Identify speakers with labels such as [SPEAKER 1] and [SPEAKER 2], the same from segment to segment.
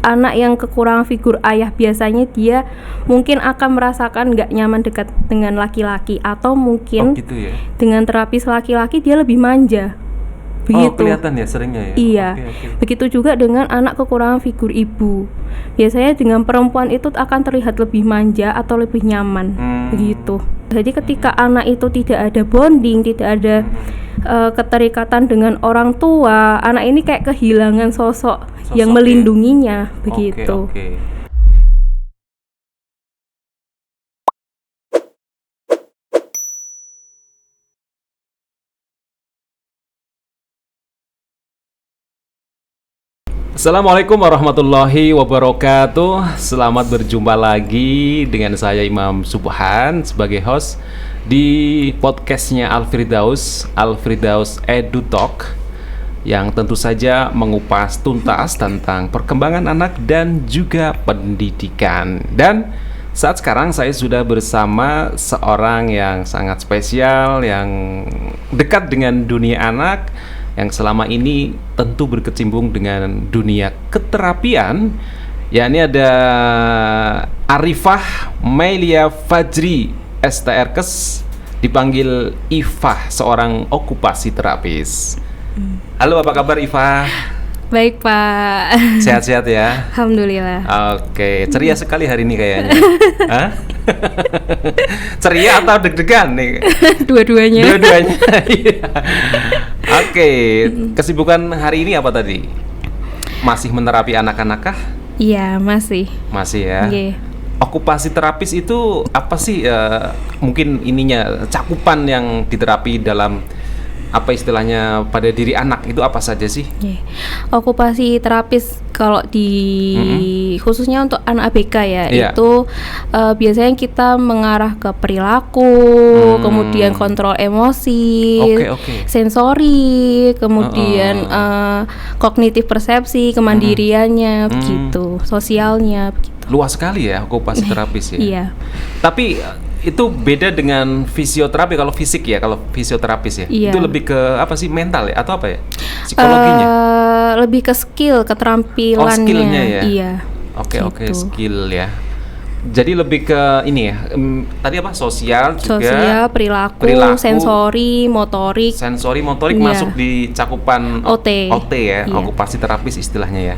[SPEAKER 1] Anak yang kekurangan figur ayah biasanya dia mungkin akan merasakan nggak nyaman dekat dengan laki-laki, atau mungkin
[SPEAKER 2] gitu ya.
[SPEAKER 1] dengan terapis laki-laki dia lebih manja. Begitu.
[SPEAKER 2] Kelihatan ya seringnya ya.
[SPEAKER 1] Iya.
[SPEAKER 2] Oke.
[SPEAKER 1] Begitu juga dengan anak kekurangan figur ibu. Biasanya dengan perempuan itu akan terlihat lebih manja atau lebih nyaman. Begitu. Jadi ketika anak itu tidak ada bonding, tidak ada keterikatan dengan orang tua, anak ini kayak kehilangan sosok yang melindunginya, begitu.
[SPEAKER 2] Oke. Assalamualaikum warahmatullahi wabarakatuh. Selamat berjumpa lagi dengan saya Imam Subhan sebagai host di podcastnya Al-Firdaus Edu Talk, yang tentu saja mengupas tuntas tentang perkembangan anak dan juga pendidikan. Dan saat sekarang saya sudah bersama seorang yang sangat spesial, yang dekat dengan dunia anak, yang selama ini tentu berkecimpung dengan dunia keterapian. Ya, ini ada Arifah Mailia Fajri STRKes, dipanggil Ifah, seorang okupasi terapis. Halo, apa kabar Ifah?
[SPEAKER 1] Baik Pak.
[SPEAKER 2] Sehat-sehat ya?
[SPEAKER 1] Alhamdulillah.
[SPEAKER 2] Oke, ceria sekali hari ini kayaknya. Hah? Ceria atau deg-degan nih?
[SPEAKER 1] Dua-duanya.
[SPEAKER 2] Iya. Oke, kesibukan hari ini apa tadi? Masih menerapi anak-anak kah?
[SPEAKER 1] Iya, masih.
[SPEAKER 2] Masih ya.
[SPEAKER 1] Yeah.
[SPEAKER 2] Okupasi terapis itu apa sih? Mungkin ininya cakupan yang diterapi dalam apa istilahnya pada diri anak itu apa saja sih?
[SPEAKER 1] Yeah. Okupasi terapis kalau di khususnya untuk anak ABK ya, itu biasanya kita mengarah ke perilaku, kemudian kontrol emosi, sensori, kemudian kognitif persepsi, kemandiriannya, begitu, sosialnya, begitu.
[SPEAKER 2] Luas sekali ya okupasi terapis ya.
[SPEAKER 1] Iya.
[SPEAKER 2] Tapi itu beda dengan fisioterapi. Kalau fisik ya, kalau fisioterapis ya, itu lebih ke apa sih, mental ya atau apa ya, psikologinya?
[SPEAKER 1] Lebih ke skill, keterampilannya.
[SPEAKER 2] Skillnya ya.
[SPEAKER 1] Iya.
[SPEAKER 2] Oke, skill ya. Jadi lebih ke ini ya. Tadi apa? Sosial juga.
[SPEAKER 1] Sosial, perilaku, sensori, motorik.
[SPEAKER 2] Masuk di cakupan OT ya, okupasi terapis istilahnya ya.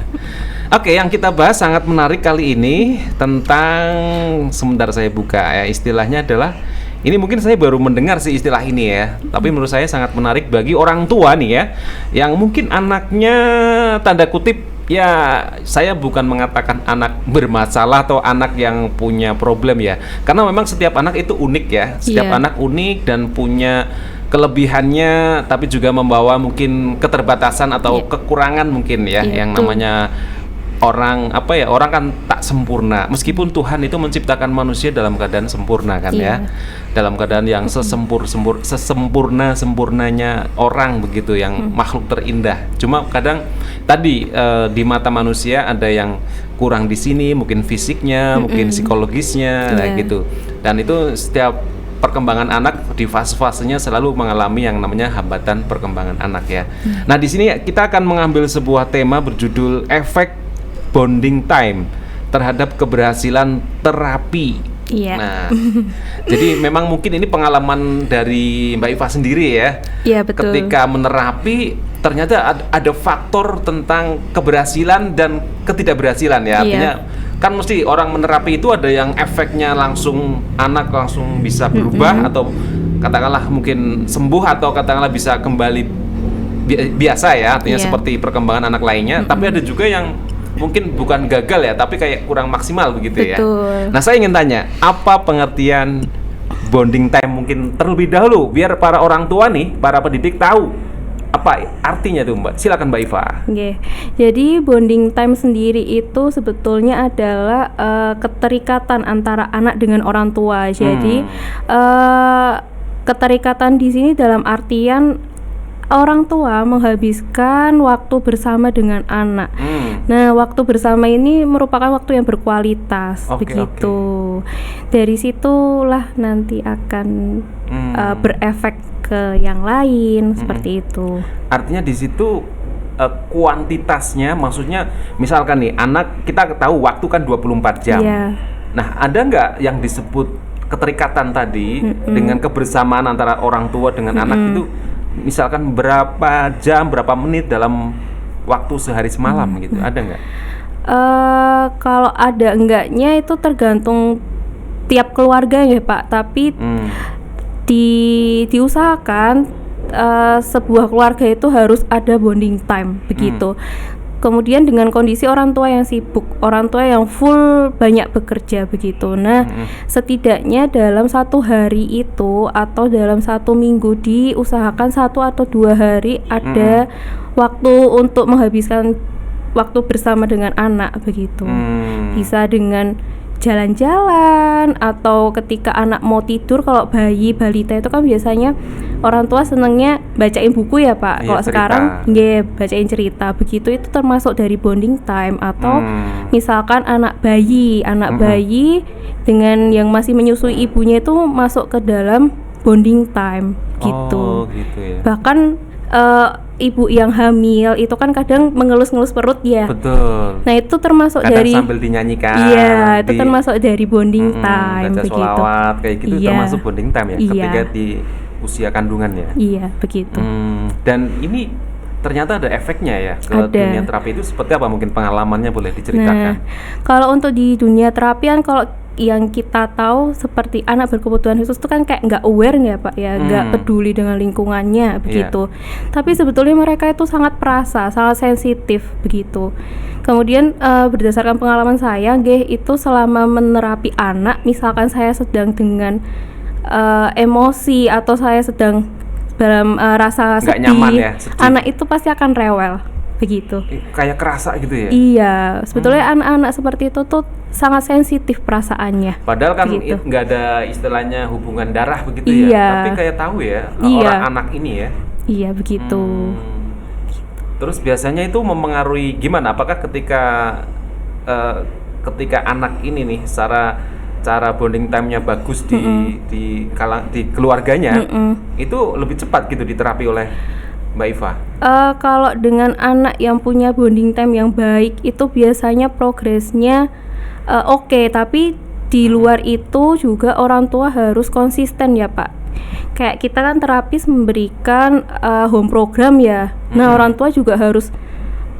[SPEAKER 2] Oke, yang kita bahas sangat menarik kali ini tentang, sebentar saya buka ya, istilahnya adalah, ini mungkin saya baru mendengar sih istilah ini ya, tapi menurut saya sangat menarik bagi orang tua nih ya, yang mungkin anaknya tanda kutip ya, saya bukan mengatakan anak bermasalah atau anak yang punya problem ya, karena memang setiap anak itu unik ya, setiap anak unik dan punya kelebihannya, tapi juga membawa mungkin keterbatasan atau kekurangan mungkin ya, yang namanya orang kan tak sempurna, meskipun Tuhan itu menciptakan manusia dalam keadaan sempurna kan ya, dalam keadaan yang sesempurnanya orang begitu, yang makhluk terindah. Cuma kadang tadi di mata manusia ada yang kurang di sini, mungkin fisiknya, mungkin psikologisnya, gitu. Dan itu setiap perkembangan anak di fase-fasenya selalu mengalami yang namanya hambatan perkembangan anak ya. Nah, di sini kita akan mengambil sebuah tema berjudul efek bonding time terhadap keberhasilan terapi. Nah, jadi memang mungkin ini pengalaman dari Mbak Iva sendiri ya.
[SPEAKER 1] Iya, betul.
[SPEAKER 2] Ketika menerapi ternyata ada faktor tentang keberhasilan dan ketidakberhasilan ya. Artinya kan mesti orang menerapi itu ada yang efeknya langsung anak langsung bisa berubah atau katakanlah mungkin sembuh, atau katakanlah bisa kembali biasa ya, artinya seperti perkembangan anak lainnya. Tapi ada juga yang mungkin bukan gagal ya, tapi kayak kurang maksimal begitu ya. Nah, saya ingin tanya, apa pengertian bonding time mungkin terlebih dahulu, biar para orang tua nih, para pendidik tahu apa artinya tuh Mbak. Silakan Mbak Iva.
[SPEAKER 1] Jadi bonding time sendiri itu sebetulnya adalah keterikatan antara anak dengan orang tua. Jadi keterikatan di sini dalam artian orang tua menghabiskan waktu bersama dengan anak. Nah, waktu bersama ini merupakan waktu yang berkualitas, begitu. Dari situlah nanti akan berefek ke yang lain, seperti itu.
[SPEAKER 2] Artinya di situ kuantitasnya, maksudnya misalkan nih anak, kita tahu waktu kan 24 jam. Nah, ada nggak yang disebut keterikatan tadi dengan kebersamaan antara orang tua dengan anak itu, misalkan berapa jam, berapa menit dalam waktu sehari semalam gitu, ada nggak?
[SPEAKER 1] Kalau ada enggaknya itu tergantung tiap keluarga ya Pak, tapi diusahakan sebuah keluarga itu harus ada bonding time begitu. Kemudian dengan kondisi orang tua yang sibuk, orang tua yang full banyak bekerja begitu. Nah, setidaknya dalam satu hari itu atau dalam satu minggu diusahakan 1 atau 2 hari ada waktu untuk menghabiskan waktu bersama dengan anak begitu. Bisa dengan jalan-jalan atau ketika anak mau tidur. Kalau bayi balita itu kan biasanya orang tua senengnya bacain buku ya Pak. Kalau sekarang bacain cerita begitu, itu termasuk dari bonding time. Atau misalkan anak bayi dengan yang masih menyusui ibunya itu masuk ke dalam bonding time gitu.
[SPEAKER 2] Gitu ya.
[SPEAKER 1] Bahkan ibu yang hamil itu kan kadang mengelus-ngelus perut ya.
[SPEAKER 2] Betul.
[SPEAKER 1] Nah, itu termasuk
[SPEAKER 2] kadang
[SPEAKER 1] dari
[SPEAKER 2] sambil dinyanyikan.
[SPEAKER 1] Iya, itu termasuk dari bonding time
[SPEAKER 2] baca
[SPEAKER 1] begitu.
[SPEAKER 2] sholawat kayak gitu termasuk bonding time ya, ketika di usia kandungan ya.
[SPEAKER 1] Iya, begitu.
[SPEAKER 2] Dan ini ternyata ada efeknya ya ke dunia terapi itu, seperti apa mungkin pengalamannya, boleh diceritakan?
[SPEAKER 1] Nah, kalau untuk di dunia terapi kan, kalau yang kita tahu seperti anak berkebutuhan khusus itu kan kayak nggak aware ya Pak ya, nggak peduli dengan lingkungannya begitu. Tapi sebetulnya mereka itu sangat perasa, sangat sensitif begitu. Kemudian berdasarkan pengalaman saya, itu selama menerapi anak, misalkan saya sedang dengan emosi atau saya sedang dalam rasa sedih,
[SPEAKER 2] nyaman ya, sedih,
[SPEAKER 1] anak itu pasti akan rewel begitu.
[SPEAKER 2] Kayak kerasa gitu ya?
[SPEAKER 1] Iya, sebetulnya anak-anak seperti itu tuh sangat sensitif perasaannya.
[SPEAKER 2] Padahal kan nggak ada istilahnya hubungan darah begitu ya, tapi kayak tahu ya orang anak ini ya.
[SPEAKER 1] Iya, begitu.
[SPEAKER 2] Terus biasanya itu mempengaruhi gimana? Apakah ketika anak ini nih cara bonding time-nya bagus di keluarganya, itu lebih cepat gitu diterapi oleh Mbak Iva?
[SPEAKER 1] Kalau dengan anak yang punya bonding time yang baik itu biasanya progresnya oke, tapi di luar itu juga orang tua harus konsisten ya Pak. Kayak kita kan terapis memberikan home program ya. Nah, orang tua juga harus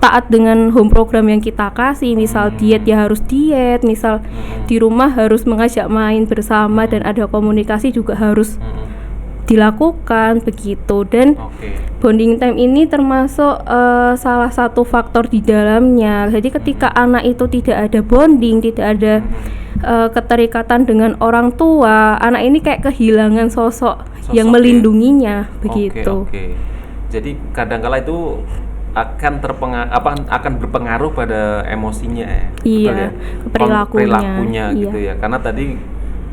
[SPEAKER 1] taat dengan home program yang kita kasih. Misal diet ya harus diet, misal di rumah harus mengajak main bersama dan ada komunikasi juga harus dilakukan begitu. Dan bonding time ini termasuk salah satu faktor di dalamnya. Jadi ketika anak itu tidak ada bonding, tidak ada keterikatan dengan orang tua, anak ini kayak kehilangan sosok yang melindunginya begitu.
[SPEAKER 2] Jadi kadang-kala itu akan berpengaruh pada emosinya ya.
[SPEAKER 1] Iya,
[SPEAKER 2] ya? Perilakunya gitu ya. Karena tadi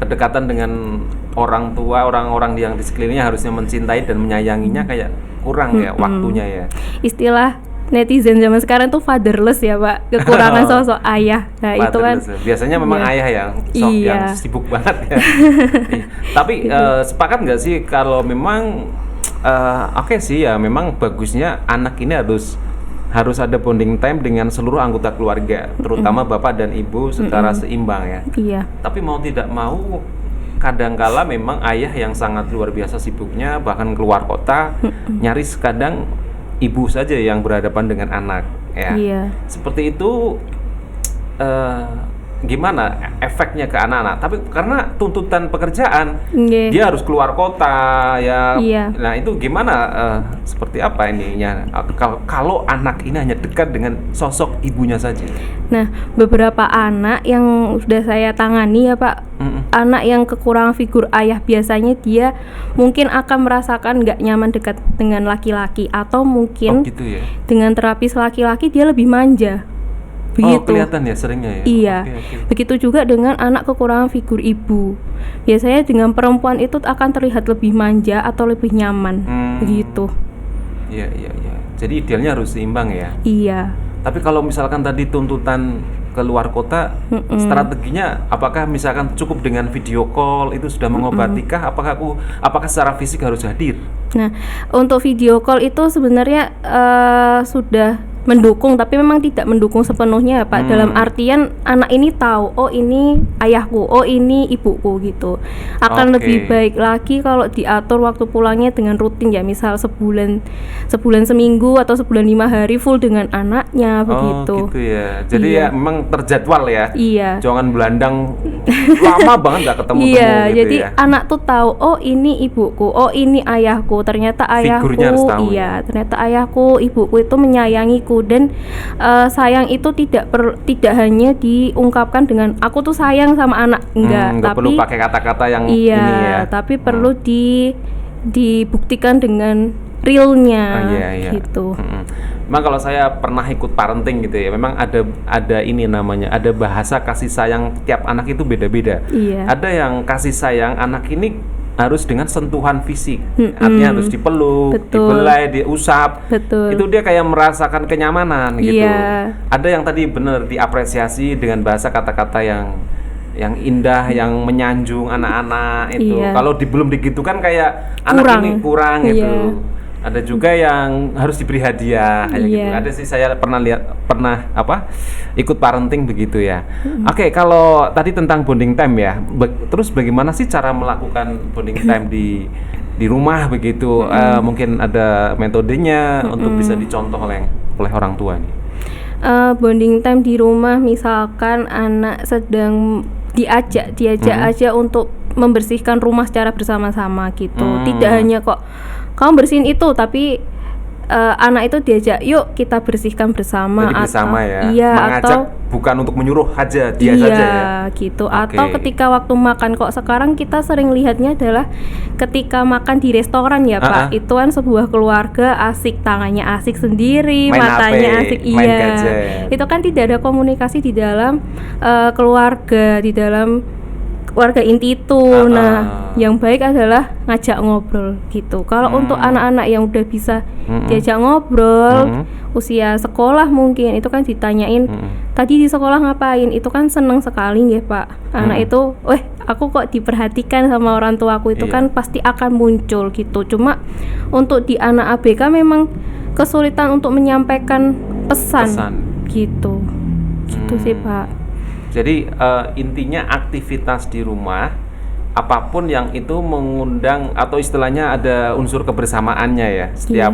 [SPEAKER 2] kedekatan dengan orang tua, orang-orang yang di sekelilingnya harusnya mencintai dan menyayanginya kayak kurang ya waktunya ya.
[SPEAKER 1] Istilah netizen zaman sekarang tuh fatherless ya Pak, kekurangan sosok ayah. Nah, itu kan
[SPEAKER 2] biasanya memang ayah yang yang sibuk banget ya. Tapi sepakat nggak sih kalau memang sih ya, memang bagusnya anak ini harus ada bonding time dengan seluruh anggota keluarga, terutama bapak dan ibu secara seimbang ya.
[SPEAKER 1] Iya.
[SPEAKER 2] Tapi mau tidak mau, kadangkala memang ayah yang sangat luar biasa sibuknya, bahkan keluar kota, nyaris kadang ibu saja yang berhadapan dengan anak ya.
[SPEAKER 1] Iya.
[SPEAKER 2] Seperti itu gimana efeknya ke anak-anak? Tapi karena tuntutan pekerjaan, dia harus keluar kota ya. Nah, itu gimana? Seperti apa ininya? Kalau anak ini hanya dekat dengan sosok ibunya saja.
[SPEAKER 1] Nah, beberapa anak yang sudah saya tangani ya Pak, anak yang kekurangan figur ayah, biasanya dia mungkin akan merasakan nggak nyaman dekat dengan laki-laki, atau mungkin
[SPEAKER 2] gitu ya?
[SPEAKER 1] Dengan terapis laki-laki dia lebih manja. Begitu.
[SPEAKER 2] Kelihatan ya seringnya ya.
[SPEAKER 1] Iya. Begitu juga dengan anak kekurangan figur ibu. Biasanya dengan perempuan itu akan terlihat lebih manja atau lebih nyaman. Begitu.
[SPEAKER 2] Iya. Jadi idealnya harus seimbang ya.
[SPEAKER 1] Iya.
[SPEAKER 2] Tapi kalau misalkan tadi tuntutan keluar kota, strateginya apakah misalkan cukup dengan video call itu sudah mengobati kah? Apakah secara fisik harus hadir?
[SPEAKER 1] Nah, untuk video call itu sebenarnya sudah mendukung, tapi memang tidak mendukung sepenuhnya Pak. Dalam artian anak ini tahu, oh ini ayahku, oh ini ibuku gitu. Akan lebih baik lagi kalau diatur waktu pulangnya dengan rutin ya, misal sebulan seminggu atau sebulan 5 hari full dengan anaknya begitu.
[SPEAKER 2] Gitu ya. Jadi ya memang terjadwal ya.
[SPEAKER 1] Iya.
[SPEAKER 2] Jangan belandang lama banget nggak ketemu gitu
[SPEAKER 1] jadi ya. Anak tuh tahu, oh ini ibuku, oh ini ayahku. Ternyata ayahku, ternyata ayahku, ibuku itu menyayangiku. Dan sayang itu tidak hanya diungkapkan dengan aku tuh sayang sama anak, enggak, tapi
[SPEAKER 2] perlu pakai kata-kata yang ini ya.
[SPEAKER 1] Tapi perlu dibuktikan dengan realnya gitu.
[SPEAKER 2] Memang kalau saya pernah ikut parenting gitu ya, memang ada ini namanya, ada bahasa kasih sayang tiap anak itu beda-beda. Ada yang kasih sayang anak ini harus dengan sentuhan fisik, artinya harus dipeluk, dibelai, diusap. Itu dia kayak merasakan kenyamanan gitu. Ada yang tadi benar diapresiasi dengan bahasa kata-kata yang indah, yang menyanjung anak-anak itu. Kalau belum digitukan kayak anak ini kurang gitu. Ada juga yang harus diberi hadiah kayak gitu. Ada sih, saya pernah ikut parenting begitu ya. Oke, kalau tadi tentang bonding time ya. Terus bagaimana sih cara melakukan bonding time di rumah begitu? Mungkin ada metodenya untuk bisa dicontoh oleh orang tua nih.
[SPEAKER 1] Bonding time di rumah, misalkan anak sedang diajak aja untuk membersihkan rumah secara bersama-sama gitu. Tidak hanya kok kamu bersihin itu, tapi anak itu diajak, yuk kita bersihkan bersama.
[SPEAKER 2] Jadi bersama mengajak, atau bukan untuk menyuruh aja dia saja ya
[SPEAKER 1] gitu. Atau ketika waktu makan, kok sekarang kita sering lihatnya adalah ketika makan di restoran ya Pak, itu kan sebuah keluarga asik, tangannya asik sendiri, matanya asik, itu kan tidak ada komunikasi di dalam keluarga, di dalam keluarga inti itu. Nah, yang baik adalah ngajak ngobrol gitu. Kalau untuk anak-anak yang udah bisa diajak ngobrol, usia sekolah mungkin, itu kan ditanyain, tadi di sekolah ngapain? Itu kan seneng sekali ya Pak. Anak itu, aku kok diperhatikan sama orang tuaku, itu kan pasti akan muncul gitu. Cuma untuk di anak ABK memang kesulitan untuk menyampaikan pesan. Gitu sih Pak.
[SPEAKER 2] Jadi intinya aktivitas di rumah apapun yang itu mengundang atau istilahnya ada unsur kebersamaannya ya. Setiap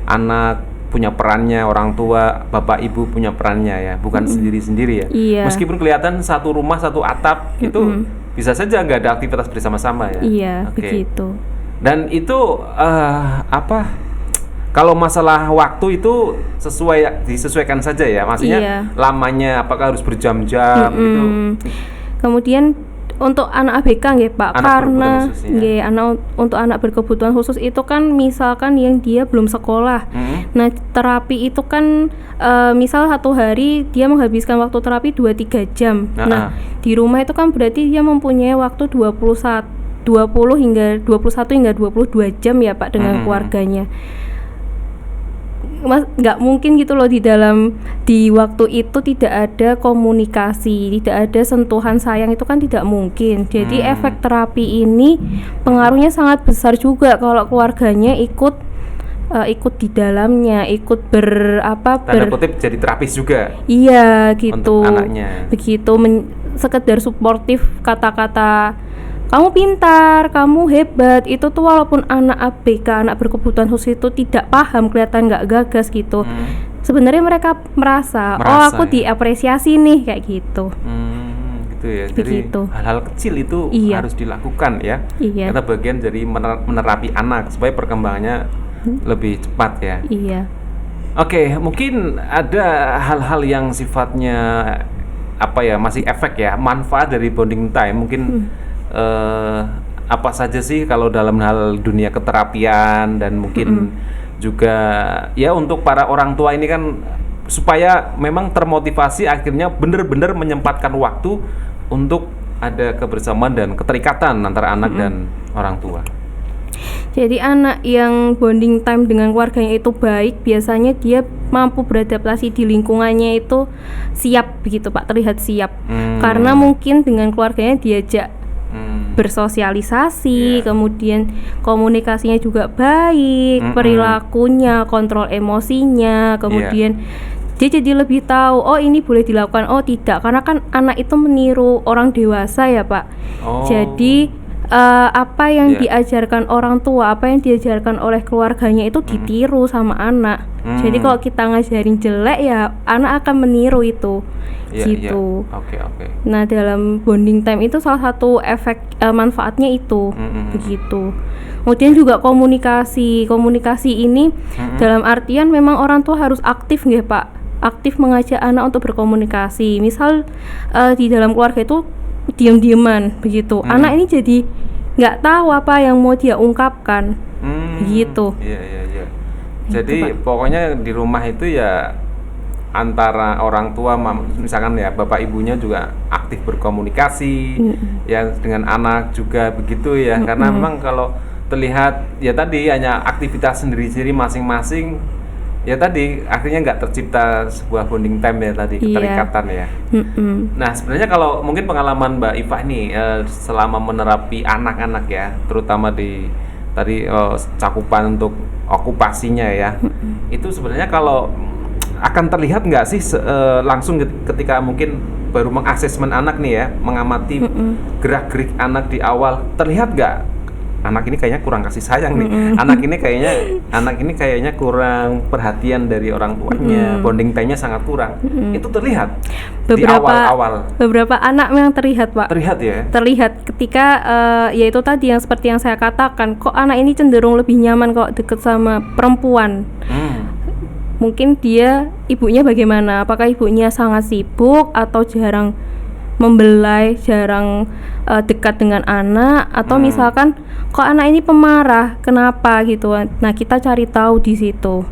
[SPEAKER 2] anak punya perannya, orang tua, bapak ibu punya perannya ya, bukan sendiri-sendiri ya. Meskipun kelihatan satu rumah satu atap itu bisa saja nggak ada aktivitas bersama-sama ya.
[SPEAKER 1] Begitu.
[SPEAKER 2] Dan itu kalau masalah waktu itu disesuaikan saja ya, maksudnya lamanya apakah harus berjam-jam gitu.
[SPEAKER 1] Kemudian untuk anak ABK nggih Pak, karena untuk anak berkebutuhan khusus itu kan misalkan yang dia belum sekolah. Nah, terapi itu kan misal satu hari dia menghabiskan waktu terapi 2-3 jam. Nah, di rumah itu kan berarti dia mempunyai waktu 21 hingga 22 jam ya Pak dengan keluarganya. Nggak mungkin gitu loh di waktu itu tidak ada komunikasi, tidak ada sentuhan sayang, itu kan tidak mungkin. Jadi efek terapi ini pengaruhnya sangat besar juga kalau keluarganya ikut di dalamnya, ikut tanda
[SPEAKER 2] kutip jadi terapis juga.
[SPEAKER 1] Iya gitu.
[SPEAKER 2] Untuk anaknya.
[SPEAKER 1] Begitu sekedar suportif, kata-kata kamu pintar, kamu hebat, itu tuh walaupun anak ABK, anak berkebutuhan khusus itu tidak paham, kelihatan nggak gagas gitu. Sebenarnya mereka merasa aku diapresiasi nih, kayak gitu.
[SPEAKER 2] Gitu ya. Jadi hal-hal kecil itu harus dilakukan ya. Karena bagian dari menerapi anak supaya perkembangannya lebih cepat ya. Oke, mungkin ada hal-hal yang sifatnya masih efek ya, manfaat dari bonding time mungkin. Apa saja sih kalau dalam hal dunia keterapian dan mungkin juga ya untuk para orang tua ini kan supaya memang termotivasi akhirnya benar-benar menyempatkan waktu untuk ada kebersamaan dan keterikatan antara anak dan orang tua.
[SPEAKER 1] Jadi anak yang bonding time dengan keluarganya itu baik, biasanya dia mampu beradaptasi di lingkungannya itu siap begitu Pak, terlihat siap. Karena mungkin dengan keluarganya diajak bersosialisasi, kemudian komunikasinya juga baik, perilakunya, kontrol emosinya, kemudian dia jadi lebih tahu, oh ini boleh dilakukan, oh tidak, karena kan anak itu meniru orang dewasa ya Pak. Jadi apa yang diajarkan orang tua, apa yang diajarkan oleh keluarganya itu ditiru sama anak. Jadi kalau kita ngajarin jelek ya anak akan meniru itu. Gitu.
[SPEAKER 2] Oke.
[SPEAKER 1] Nah, dalam bonding time itu salah satu efek manfaatnya itu. Begitu. Kemudian juga komunikasi ini dalam artian memang orang tua harus aktif nggih Pak. Aktif mengajak anak untuk berkomunikasi. Misal di dalam keluarga itu diam-diaman begitu. Anak ini jadi nggak tahu apa yang mau dia ungkapkan. Begitu.
[SPEAKER 2] Iya. Jadi pokoknya di rumah itu ya antara orang tua misalkan ya bapak ibunya juga aktif berkomunikasi ya dengan anak juga begitu ya. Karena memang kalau terlihat ya tadi hanya aktivitas sendiri-sendiri masing-masing ya tadi akhirnya nggak tercipta sebuah bonding time ya tadi, keterikatan ya. Nah sebenarnya kalau mungkin pengalaman Mbak Iva nih selama menerapi anak-anak ya, terutama di tadi cakupan untuk okupasinya ya, itu sebenarnya kalau akan terlihat nggak sih langsung ketika mungkin baru mengasesmen anak nih ya, mengamati gerak-gerik anak di awal, terlihat nggak? Anak ini kayaknya kurang kasih sayang nih. Anak ini kayaknya kurang perhatian dari orang tuanya. Bonding time-nya sangat kurang. Itu terlihat di awal-awal.
[SPEAKER 1] Beberapa anak memang terlihat, Pak.
[SPEAKER 2] Terlihat ya.
[SPEAKER 1] Terlihat ketika yaitu tadi yang seperti yang saya katakan, kok anak ini cenderung lebih nyaman kok deket sama perempuan. Mungkin dia ibunya bagaimana? Apakah ibunya sangat sibuk atau jarang membelai, jarang dekat dengan anak, atau misalkan kok anak ini pemarah, kenapa gitu. Nah, kita cari tahu di situ.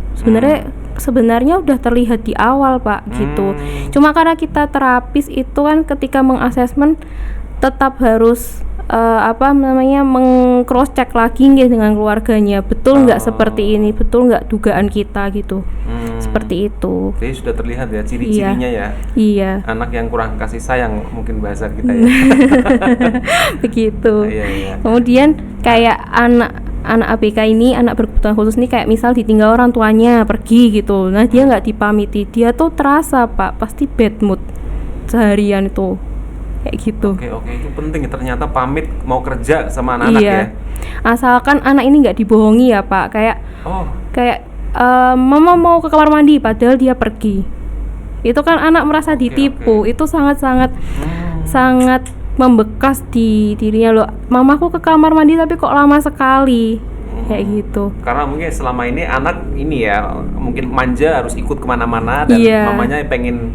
[SPEAKER 1] Sebenarnya udah terlihat di awal, Pak, gitu. Cuma karena kita terapis itu kan ketika mengasesmen tetap harus meng-cross check lagi nih dengan keluarganya, betul nggak seperti ini, betul nggak dugaan kita gitu. Seperti itu.
[SPEAKER 2] Jadi sudah terlihat ya ciri-cirinya ya.
[SPEAKER 1] Iya.
[SPEAKER 2] Anak yang kurang kasih sayang mungkin bahasa kita ya.
[SPEAKER 1] Begitu.
[SPEAKER 2] Iya.
[SPEAKER 1] Kemudian kayak anak ABK ini, anak berkebutuhan khusus ini kayak misal ditinggal orang tuanya pergi gitu. Nah, dia nggak dipamiti, dia tuh terasa, Pak, pasti bad mood seharian itu. Kayak gitu.
[SPEAKER 2] Oke, itu penting ternyata pamit mau kerja sama anak-anak ya.
[SPEAKER 1] Asalkan anak ini nggak dibohongi ya Pak, kayak mama mau ke kamar mandi padahal dia pergi. Itu kan anak merasa ditipu. Itu sangat membekas di dirinya loh. Mamaku ke kamar mandi tapi kok lama sekali. Kayak gitu.
[SPEAKER 2] Karena mungkin selama ini anak ini ya mungkin manja harus ikut kemana-mana dan mamanya pengen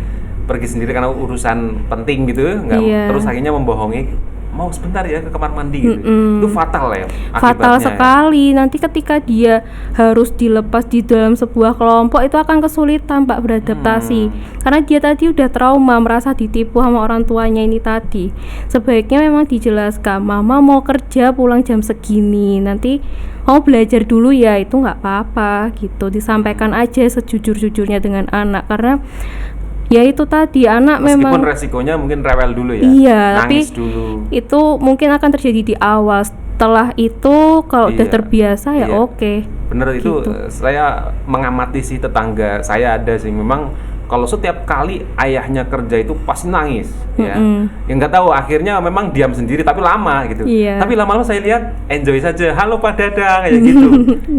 [SPEAKER 2] pergi sendiri karena urusan penting gitu, terus akhirnya membohongi mau sebentar ya ke kamar mandi gitu. Itu fatal ya akibatnya.
[SPEAKER 1] Fatal sekali. Nanti ketika dia harus dilepas di dalam sebuah kelompok itu akan kesulitan Pak beradaptasi. Karena dia tadi udah trauma, merasa ditipu sama orang tuanya ini tadi. Sebaiknya memang dijelaskan, mama mau kerja pulang jam segini, nanti mau belajar dulu ya, itu nggak apa-apa gitu. Disampaikan aja sejujur-jujurnya dengan anak, karena ya itu tadi anak
[SPEAKER 2] meskipun
[SPEAKER 1] memang
[SPEAKER 2] resikonya mungkin rewel dulu ya,
[SPEAKER 1] tapi
[SPEAKER 2] nangis dulu.
[SPEAKER 1] Itu mungkin akan terjadi di awal. Setelah itu kalau udah terbiasa ya oke.
[SPEAKER 2] Bener gitu. Itu saya mengamati sih tetangga saya ada sih memang kalau setiap kali ayahnya kerja itu pasti nangis ya. Yang nggak tahu akhirnya memang diam sendiri tapi lama gitu. Tapi lama-lama saya lihat enjoy saja. Halo Pak Dadang kayak gitu.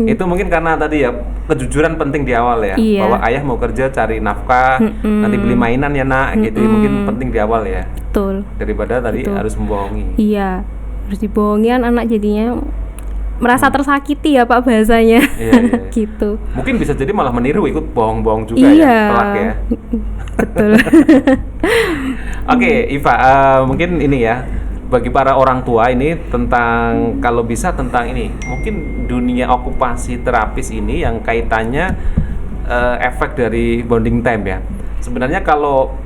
[SPEAKER 2] Itu mungkin karena tadi ya kejujuran penting di awal ya. Bahwa ayah mau kerja cari nafkah, nanti beli mainan ya nak gitu. Mungkin penting di awal ya.
[SPEAKER 1] Betul.
[SPEAKER 2] Daripada tadi harus membohongi.
[SPEAKER 1] Iya. Harus dibohongi anak jadinya merasa tersakiti ya Pak bahasanya. Gitu.
[SPEAKER 2] Mungkin bisa jadi malah meniru ikut bohong-bohong juga ya, kelak ya.
[SPEAKER 1] Betul.
[SPEAKER 2] Oke, Iva, mungkin ini ya bagi para orang tua ini tentang kalau bisa tentang ini mungkin dunia okupasi terapis ini yang kaitannya efek dari bonding time ya. Sebenarnya kalau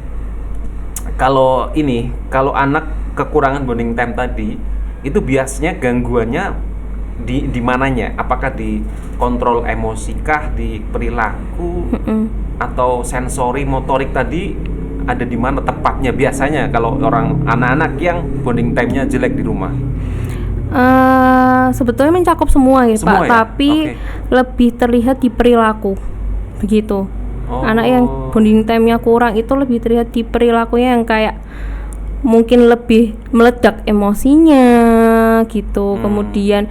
[SPEAKER 2] anak kekurangan bonding time tadi itu biasanya gangguannya di mananya? Apakah di kontrol emosikah, di perilaku, atau sensori motorik tadi ada di mana tepatnya biasanya kalau orang anak-anak yang bonding time-nya jelek di rumah?
[SPEAKER 1] Sebetulnya mencakup semua ya Pak, ya? Tapi lebih terlihat di perilaku begitu. Anak yang bonding time-nya kurang itu lebih terlihat di perilakunya yang kayak mungkin lebih meledak emosinya gitu. Kemudian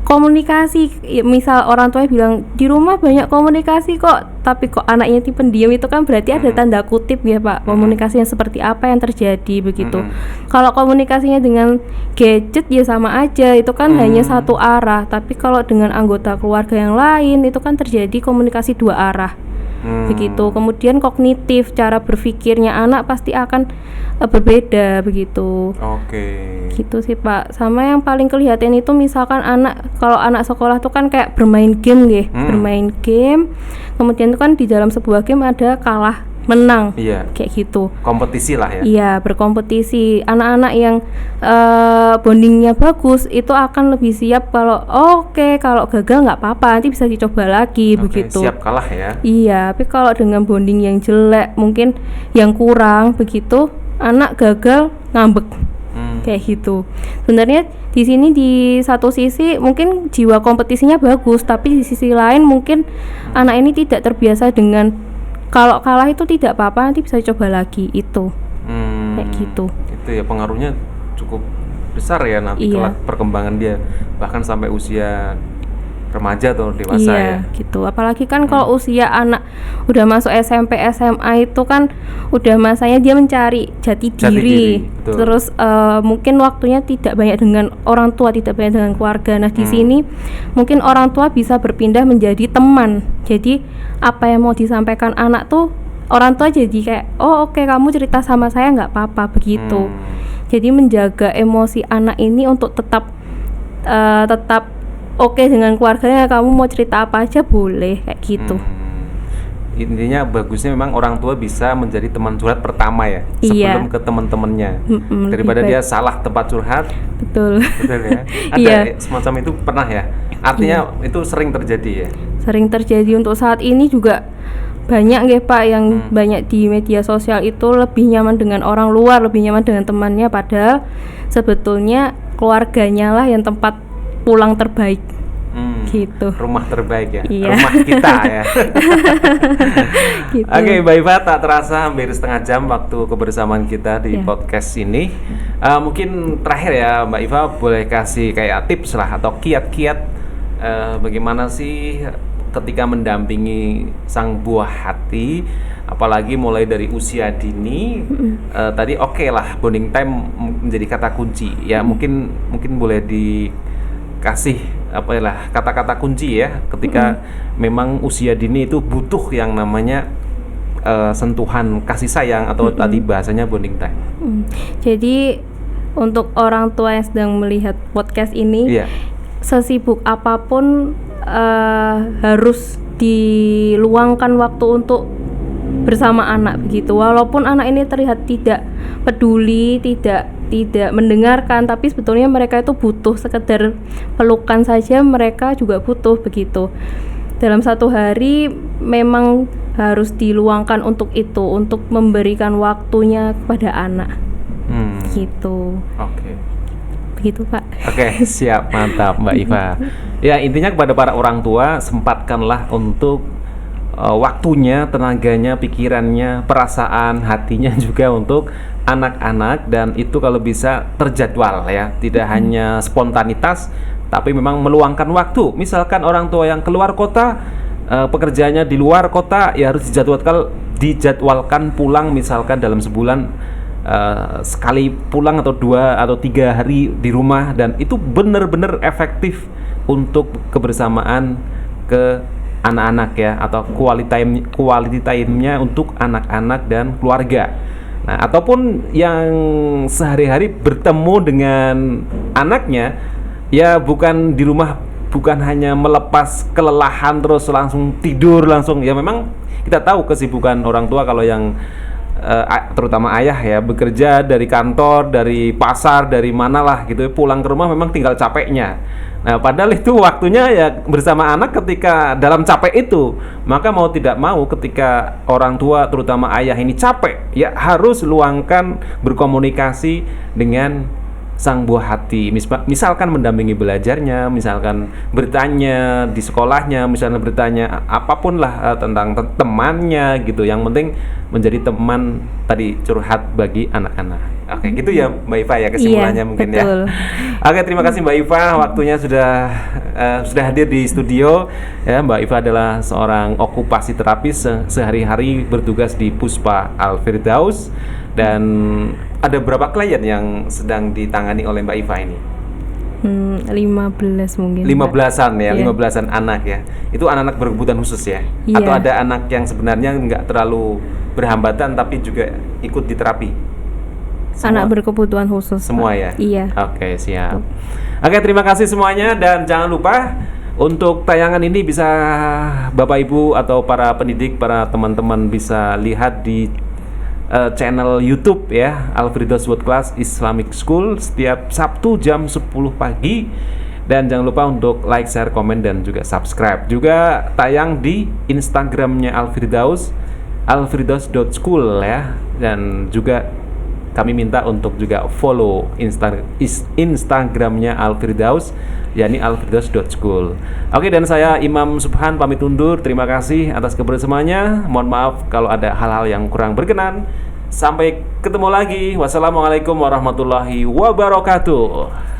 [SPEAKER 1] komunikasi, misal orang tuanya bilang di rumah banyak komunikasi kok, tapi kok anaknya itu pendiam, itu kan berarti ada tanda kutip ya Pak, komunikasinya seperti apa yang terjadi begitu. Kalau komunikasinya dengan gadget ya sama aja, itu kan hanya satu arah, tapi kalau dengan anggota keluarga yang lain itu kan terjadi komunikasi dua arah. Begitu. Kemudian kognitif, cara berpikirnya anak pasti akan berbeda begitu. Gitu sih Pak. Sama yang paling kelihatan itu misalkan kalau anak sekolah tuh kan kayak bermain game ya, bermain game. Kemudian itu kan di dalam sebuah game ada kalah menang, kayak gitu.
[SPEAKER 2] Kompetisi lah ya.
[SPEAKER 1] Iya, berkompetisi. Anak-anak yang bondingnya bagus itu akan lebih siap kalau kalau gagal nggak apa-apa, nanti bisa dicoba lagi begitu.
[SPEAKER 2] Siap kalah ya.
[SPEAKER 1] Iya, tapi kalau dengan bonding yang jelek, mungkin yang kurang begitu, anak gagal ngambek, kayak gitu. Sebenarnya di sini di satu sisi mungkin jiwa kompetisinya bagus, tapi di sisi lain mungkin anak ini tidak terbiasa dengan kalau kalah itu tidak apa-apa, nanti bisa coba lagi itu. Kayak gitu.
[SPEAKER 2] Itu ya pengaruhnya cukup besar ya nanti kelak perkembangan dia, bahkan sampai usia remaja atau dewasa ya.
[SPEAKER 1] Gitu. Apalagi kan kalau usia anak udah masuk SMP, SMA itu kan udah masanya dia mencari jati diri. Terus mungkin waktunya tidak banyak dengan orang tua, tidak banyak dengan keluarga. Nah, di sini mungkin orang tua bisa berpindah menjadi teman. Jadi apa yang mau disampaikan anak tuh orang tua jadi kayak kamu cerita sama saya nggak apa-apa begitu. Jadi menjaga emosi anak ini untuk tetap dengan keluarganya, kamu mau cerita apa aja boleh kayak gitu.
[SPEAKER 2] Intinya bagusnya memang orang tua bisa menjadi teman curhat pertama ya, sebelum ke teman-temannya, daripada dia salah tempat curhat.
[SPEAKER 1] Betul
[SPEAKER 2] ya. Ada semacam itu pernah ya, artinya itu sering terjadi ya.
[SPEAKER 1] Sering terjadi untuk saat ini juga banyak ya Pak, yang banyak di media sosial itu lebih nyaman dengan orang luar, lebih nyaman dengan temannya, padahal sebetulnya keluarganya lah yang tempat pulang terbaik. Gitu.
[SPEAKER 2] Rumah terbaik ya. Rumah kita ya. Gitu. Oke, Mbak Iva, tak terasa hampir setengah jam waktu kebersamaan kita di podcast ini. Mungkin terakhir ya Mbak Iva, boleh kasih kayak tips lah atau kiat-kiat bagaimana sih ketika mendampingi sang buah hati, apalagi mulai dari usia dini. Tadi lah bonding time menjadi kata kunci ya. Mungkin boleh dikasih kata-kata kunci ya ketika memang usia dini itu butuh yang namanya sentuhan kasih sayang atau tadi bahasanya bonding time.
[SPEAKER 1] Jadi untuk orang tua yang sedang melihat podcast ini, sesibuk apapun harus diluangkan waktu untuk bersama anak begitu. Walaupun anak ini terlihat tidak peduli, tidak mendengarkan, tapi sebetulnya mereka itu butuh sekedar pelukan saja, mereka juga butuh begitu. Dalam satu hari memang harus diluangkan untuk itu, untuk memberikan waktunya kepada anak. Gitu. Begitu Pak.
[SPEAKER 2] Siap, mantap Mbak Iva. Ya, intinya kepada para orang tua, sempatkanlah untuk waktunya, tenaganya, pikirannya, perasaan, hatinya juga untuk anak-anak, dan itu kalau bisa terjadwal ya, tidak hanya spontanitas, tapi memang meluangkan waktu. Misalkan orang tua yang keluar kota, pekerjaannya di luar kota, ya harus dijadwalkan pulang misalkan dalam sebulan sekali pulang, atau 2 atau 3 hari di rumah, dan itu benar-benar efektif untuk kebersamaan ke anak-anak ya, atau quality time-nya untuk anak-anak dan keluarga. Nah, ataupun yang sehari-hari bertemu dengan anaknya ya, bukan di rumah, bukan hanya melepas kelelahan terus langsung tidur langsung ya. Memang kita tahu kesibukan orang tua, kalau yang terutama ayah ya, bekerja dari kantor, dari pasar, dari mana lah gitu, pulang ke rumah memang tinggal capeknya. Nah, padahal itu waktunya ya bersama anak ketika dalam capek itu. Maka mau tidak mau ketika orang tua terutama ayah ini capek, ya harus luangkan berkomunikasi dengan sang buah hati. Misalkan mendampingi belajarnya, misalkan bertanya di sekolahnya, misalnya bertanya apapun lah tentang temannya gitu. Yang penting menjadi teman tadi curhat bagi anak-anak. Oke, gitu ya Mbak Iva ya kesimpulannya mungkin betul. Ya. Oke, terima kasih Mbak Iva, waktunya sudah hadir di studio. Ya, Mbak Iva adalah seorang okupasi terapis sehari-hari bertugas di Puspa Al Firdaus. Dan ada berapa klien yang sedang ditangani oleh Mbak Iva ini?
[SPEAKER 1] 15 mungkin.
[SPEAKER 2] 15-an ya, 15-an anak ya. Itu anak-anak berkebutuhan khusus ya? Atau ada anak yang sebenarnya nggak terlalu berhambatan tapi juga ikut di terapi?
[SPEAKER 1] Anak berkebutuhan khusus.
[SPEAKER 2] Semua ya?
[SPEAKER 1] Iya.
[SPEAKER 2] Oke, siap. Oke, terima kasih semuanya dan jangan lupa untuk tayangan ini bisa Bapak Ibu atau para pendidik, para teman-teman bisa lihat di channel YouTube ya, Al Firdaus World Class Islamic School setiap Sabtu jam 10 pagi. Dan jangan lupa untuk like, share, komen dan juga subscribe. Juga tayang di Instagramnya Al Firdaus, alfirdaus.school ya. Dan juga kami minta untuk juga follow Instagramnya Al Firdaus, yakni alfirdaus.school. Oke, dan saya Imam Subhan pamit undur. Terima kasih atas kebersamaannya. Mohon maaf kalau ada hal-hal yang kurang berkenan. Sampai ketemu lagi. Wassalamualaikum warahmatullahi wabarakatuh.